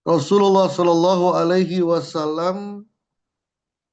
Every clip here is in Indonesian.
Rasulullah Shallallahu Alaihi Wasallam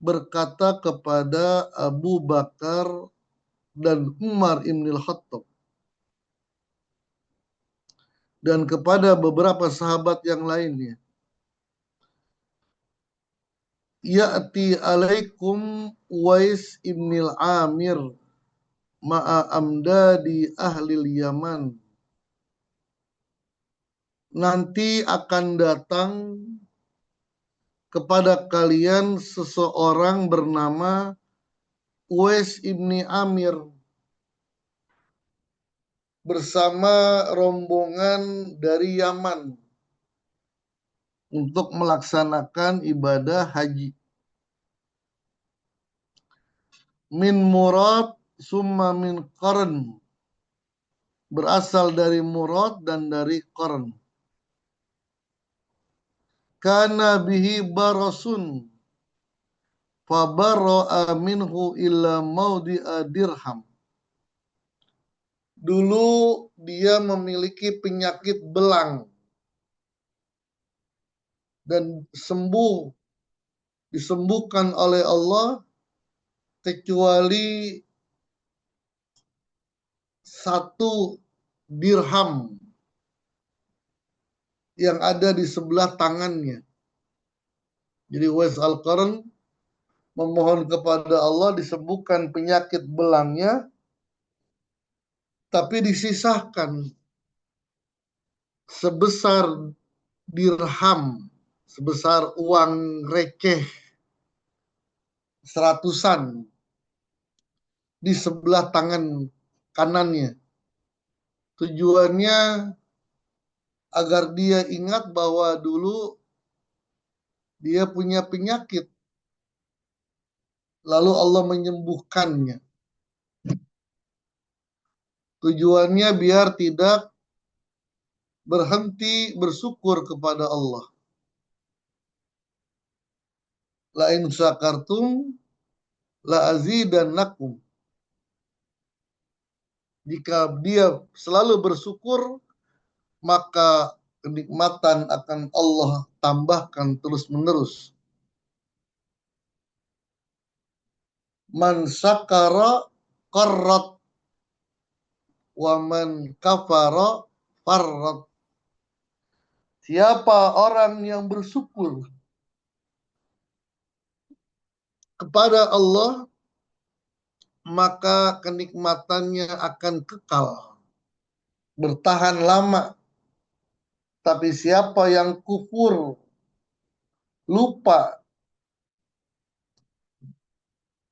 berkata kepada Abu Bakar dan Umar ibn Khattab dan kepada beberapa sahabat yang lainnya, Ya'ti alaikum Uwais ibn Amir ma'a amdadi ahlil Yaman. Nanti akan datang kepada kalian seseorang bernama Uwais ibn Amir bersama rombongan dari Yaman untuk melaksanakan ibadah haji. Min Murad summa min Qarn, berasal dari Murad dan dari Qarn. Kana bihi barasun fabarra'a minhu illa maudi'a dirham. Dulu dia memiliki penyakit belang dan disembuhkan oleh Allah kecuali satu dirham yang ada di sebelah tangannya. Jadi Uwais Al-Qarn memohon kepada Allah disembuhkan penyakit belangnya, tapi disisahkan sebesar dirham, sebesar uang receh seratusan di sebelah tangan kanannya. Tujuannya agar dia ingat bahwa dulu dia punya penyakit, lalu Allah menyembuhkannya. Tujuannya biar tidak berhenti bersyukur kepada Allah. La in syakartum la azidannakum. Jika dia selalu bersyukur, maka kenikmatan akan Allah tambahkan terus-menerus. Man syakara qarrat wa man kafara farrat. Siapa orang yang bersyukur kepada Allah, maka kenikmatannya akan kekal, bertahan lama. Tapi siapa yang kufur, lupa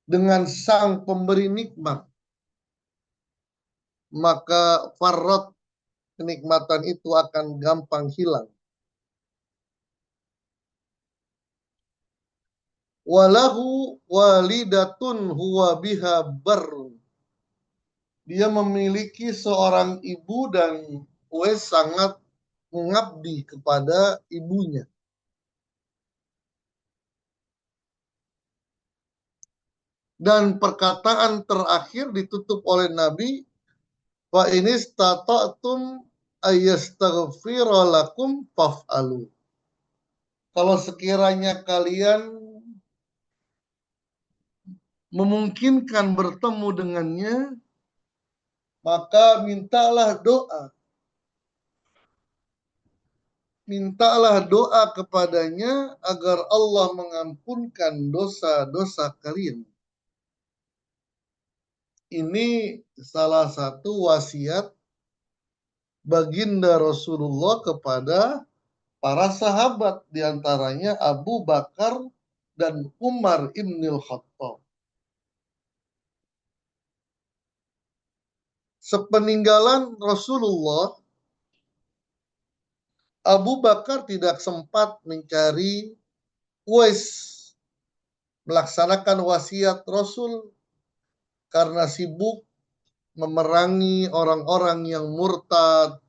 dengan sang pemberi nikmat, maka farrat, kenikmatan itu akan gampang hilang. Walahu walidatun huwa biha barrun. Dia memiliki seorang ibu dan Uwais sangat mengabdi kepada ibunya. Dan perkataan terakhir ditutup oleh Nabi, fa inistata'tum ayastaghfira lakum faf'alu. Kalau sekiranya kalian memungkinkan bertemu dengannya, maka mintalah doa. Mintalah doa kepadanya agar Allah mengampunkan dosa-dosa kalian. Ini salah satu wasiat baginda Rasulullah kepada para sahabat, diantaranya Abu Bakar dan Umar ibn Khattab. Sepeninggalan Rasulullah, Abu Bakar tidak sempat mencari Uwais, melaksanakan wasiat Rasul karena sibuk memerangi orang-orang yang murtad,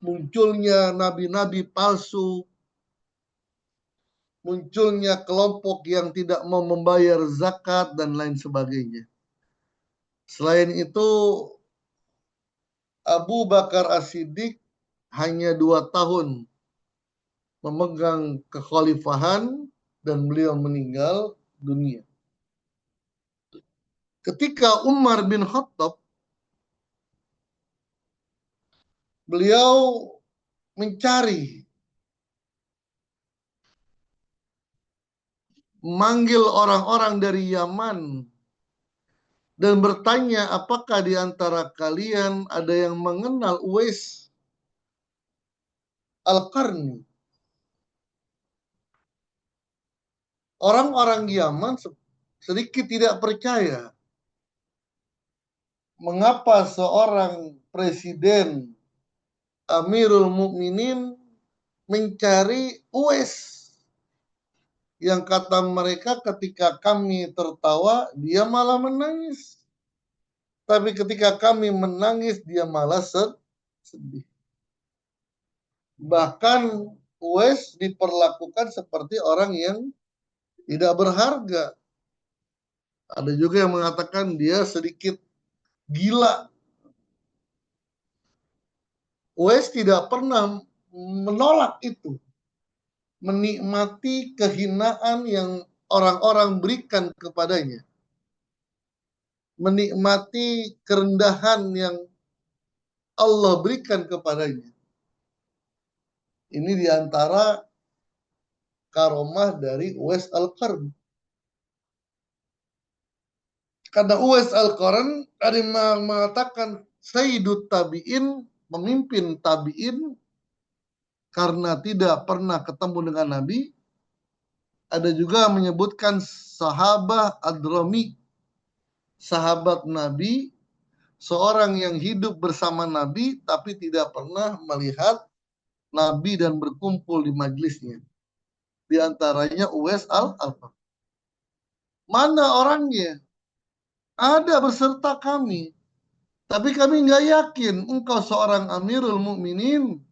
munculnya nabi-nabi palsu, munculnya kelompok yang tidak mau membayar zakat dan lain sebagainya. Selain itu, Abu Bakar As-Siddiq hanya 2 tahun memegang kekhalifahan dan beliau meninggal dunia. Ketika Umar bin Khattab, beliau mencari, manggil orang-orang dari Yaman dan bertanya, apakah di antara kalian ada yang mengenal Uwais Al-Qarni? Orang-orang Yaman sedikit tidak percaya. Mengapa seorang presiden Amirul Mukminin mencari Uwais? Yang kata mereka ketika kami tertawa, dia malah menangis. Tapi ketika kami menangis, dia malah sedih. Bahkan Uwais diperlakukan seperti orang yang tidak berharga. Ada juga yang mengatakan dia sedikit gila. Uwais tidak pernah menolak itu. Menikmati kehinaan yang orang-orang berikan kepadanya. Menikmati kerendahan yang Allah berikan kepadanya. Ini diantara karomah dari Uwais Al-Qarni. Karena Uwais Al-Qarni ada yang mengatakan Sayyidut Tabi'in, pemimpin Tabi'in, karena tidak pernah ketemu dengan Nabi. Ada juga menyebutkan sahabat Adrami, sahabat Nabi, seorang yang hidup bersama Nabi tapi tidak pernah melihat Nabi dan berkumpul di majelisnya. Di antaranya Uwais Al-Qarni. Mana orangnya? Ada beserta kami. Tapi kami nggak yakin engkau seorang Amirul Mukminin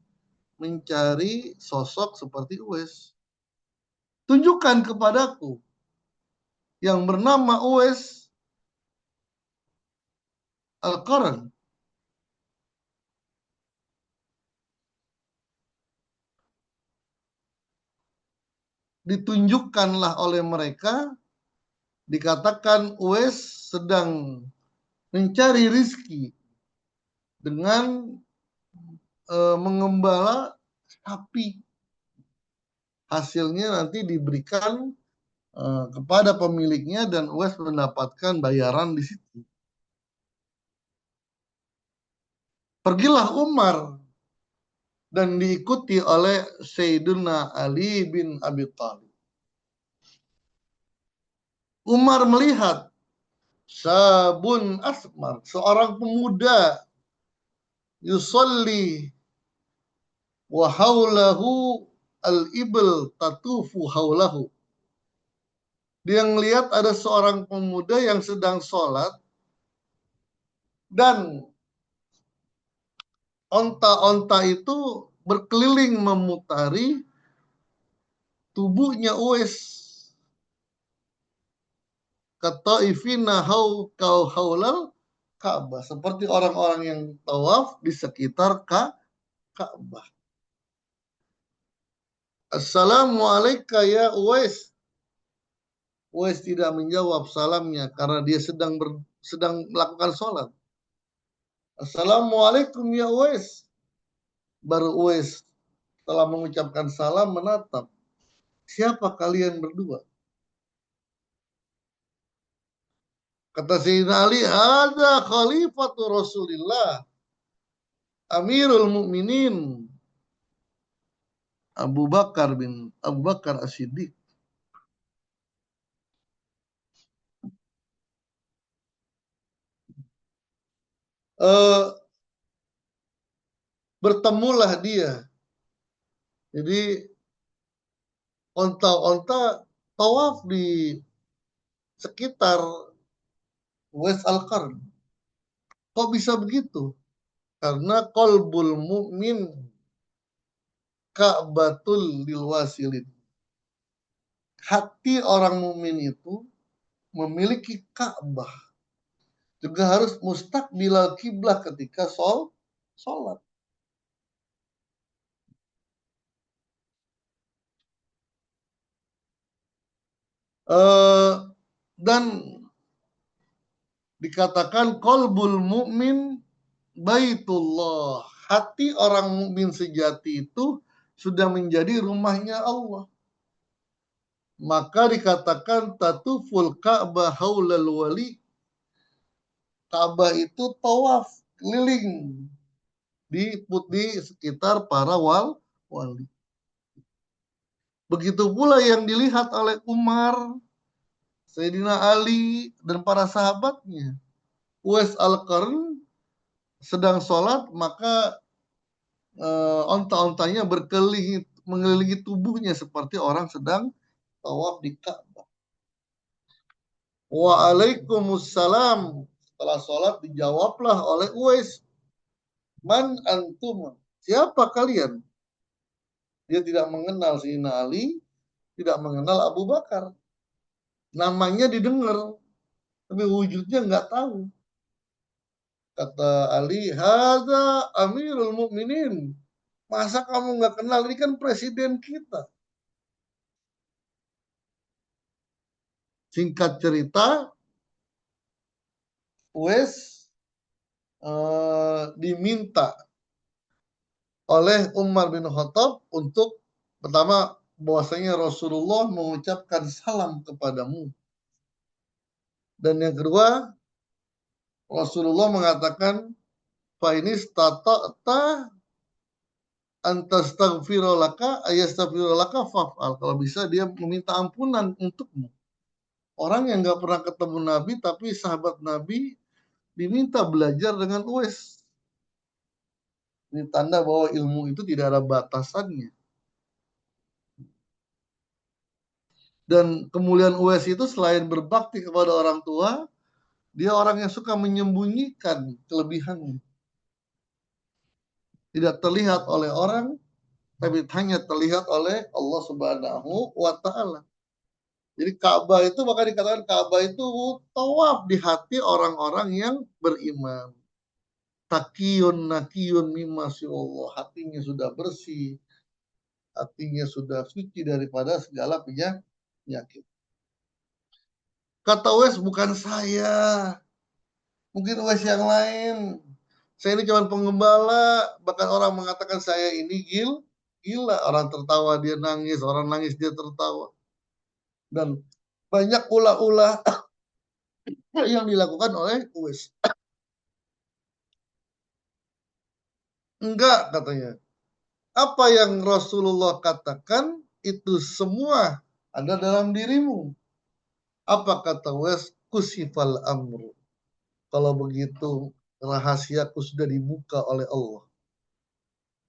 mencari sosok seperti Uwais. Tunjukkan kepadaku yang bernama Uwais Al-Qarni. Ditunjukkanlah oleh mereka, dikatakan Uwais sedang mencari rizki dengan mengembala sapi. Hasilnya nanti diberikan kepada pemiliknya dan Uwais mendapatkan bayaran di situ. Pergilah Umar dan diikuti oleh Sayyidina Ali bin Abi Thalib. Umar melihat sabun asmar, seorang pemuda, yusolli wa haulahu al-ibl tatufu haulahu. Dia melihat ada seorang pemuda yang sedang sholat dan onta-onta itu berkeliling memutari tubuhnya Uwais. Kata ifina kau haulal Ka'bah, seperti orang-orang yang tawaf di sekitar Ka'bah. Assalamualaikum ya Uwais. Uwais tidak menjawab salamnya karena dia sedang melakukan sholat. Assalamualaikum ya Uwais. Baru Uwais telah mengucapkan salam menatap. Siapa kalian berdua? Kata Sayyidina Ali, ada khalifatu Rasulillah, Amirul Mukminin, Abu Bakar As-Siddiq. Bertemulah dia. Jadi onta-onta tawaf di sekitar Uwais Al-Qarni. Kok bisa begitu? Karena qalbul mu'min ka'batul lilwasilin. Hati orang mukmin itu memiliki Ka'bah. Juga harus mustaqbilal kiblah ketika sholat. Eh, dan dikatakan qalbul mu'min baitullah. Hati orang mukmin sejati itu sudah menjadi rumahnya Allah. Maka dikatakan tatuful Ka'bah haulal wali. Ka'bah itu tawaf keliling di sekitar para wali. Begitu pula yang dilihat oleh Umar, Sayyidina Ali, dan para sahabatnya. Uwais Al-Qarn sedang sholat, maka onta-ontanya mengelilingi tubuhnya seperti orang sedang tawaf di Ka'bah. Waalaikumsalam. Setelah sholat dijawablah oleh Uwais, man antum? Siapa kalian? Dia tidak mengenal Sayyidina Ali, tidak mengenal Abu Bakar. Namanya didengar, tapi wujudnya nggak tahu. Kata Ali, hadza Amirul Mukminin. Masa kamu nggak kenal? Ini kan presiden kita. Singkat cerita, Uwais diminta oleh Umar bin Khattab untuk pertama bahwasanya Rasulullah mengucapkan salam kepadamu. Dan yang kedua, Rasulullah mengatakan, fa ini stata'ta antastaghfirulaka ayastaghfirulaka faf'al. Kalau bisa dia meminta ampunan untukmu. Orang yang nggak pernah ketemu Nabi tapi sahabat Nabi diminta belajar dengan Uwais. Ini tanda bahwa ilmu itu tidak ada batasannya. Dan kemuliaan Uwais itu selain berbakti kepada orang tua, dia orang yang suka menyembunyikan kelebihannya. Tidak terlihat oleh orang, tapi hanya terlihat oleh Allah Subhanahu wa Ta'ala. Jadi Ka'bah itu, maka dikatakan Ka'bah itu tawaf di hati orang-orang yang beriman. Takiyun nakiyun mimma Allah. Hatinya sudah bersih, hatinya sudah suci daripada segala penyakit. Kata Uwais, bukan saya, mungkin Uwais yang lain. Saya ini cuma pengembala, bahkan orang mengatakan saya ini gila. Orang tertawa dia nangis, orang nangis dia tertawa. Dan banyak ulah-ulah yang dilakukan oleh Uwais. Enggak, katanya. Apa yang Rasulullah katakan itu semua ada dalam dirimu. Apa kata Uwais? Kusifal amru. Kalau begitu rahasiaku sudah dibuka oleh Allah.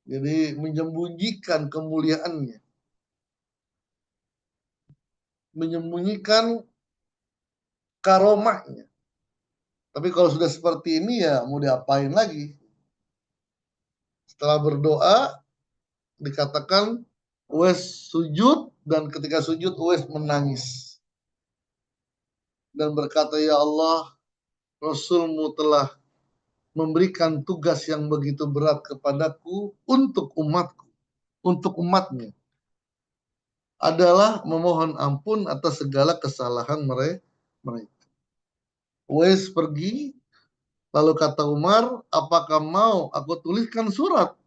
Jadi menyembunyikan kemuliaannya. Menyembunyikan karomahnya. Tapi kalau sudah seperti ini ya mau diapain lagi? Setelah berdoa dikatakan Uwais sujud dan ketika sujud Uwais menangis. Dan berkata, ya Allah, Rasulmu telah memberikan tugas yang begitu berat kepadaku untuk umatku, untuk umatnya. Adalah memohon ampun atas segala kesalahan mereka. Uwais pergi, lalu kata Umar, apakah mau aku tuliskan surat?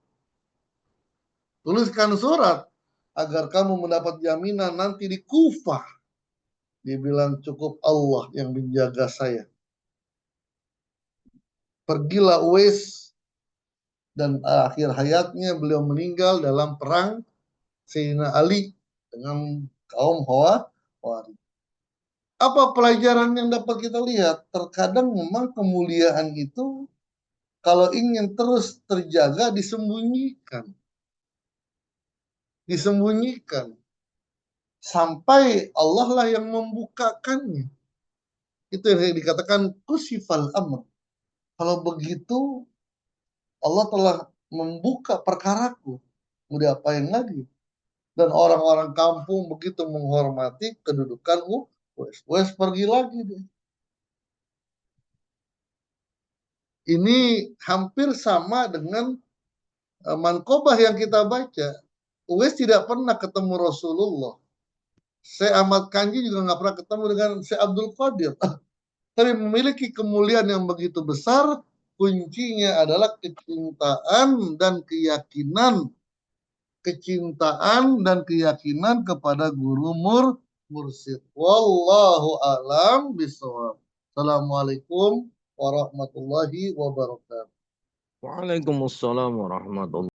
Tuliskan surat agar kamu mendapat jaminan nanti di Kufah. Dia bilang cukup Allah yang menjaga saya. Pergilah Uwais dan akhir hayatnya beliau meninggal dalam perang Sayyidina Ali dengan kaum Khawarij. Apa pelajaran yang dapat kita lihat? Terkadang memang kemuliaan itu kalau ingin terus terjaga disembunyikan. Disembunyikan. Sampai Allah lah yang membukakannya. Itu yang dikatakan kusifal amr. Kalau begitu Allah telah membuka perkaraku. Mau diapain lagi? Dan orang-orang kampung begitu menghormati kedudukan Uwais. Uwais pergi lagi deh. Ini hampir sama dengan manqobah yang kita baca. Uwais tidak pernah ketemu Rasulullah. Syekh Ahmad Kanji juga nggak pernah ketemu dengan Syekh Abdul Qadir. Tapi memiliki kemuliaan yang begitu besar, kuncinya adalah kecintaan dan keyakinan. Kecintaan dan keyakinan kepada guru mursyid. Wallahu a'lam bishawab. Assalamualaikum warahmatullahi wabarakatuh. Waalaikumsalam warahmatullahi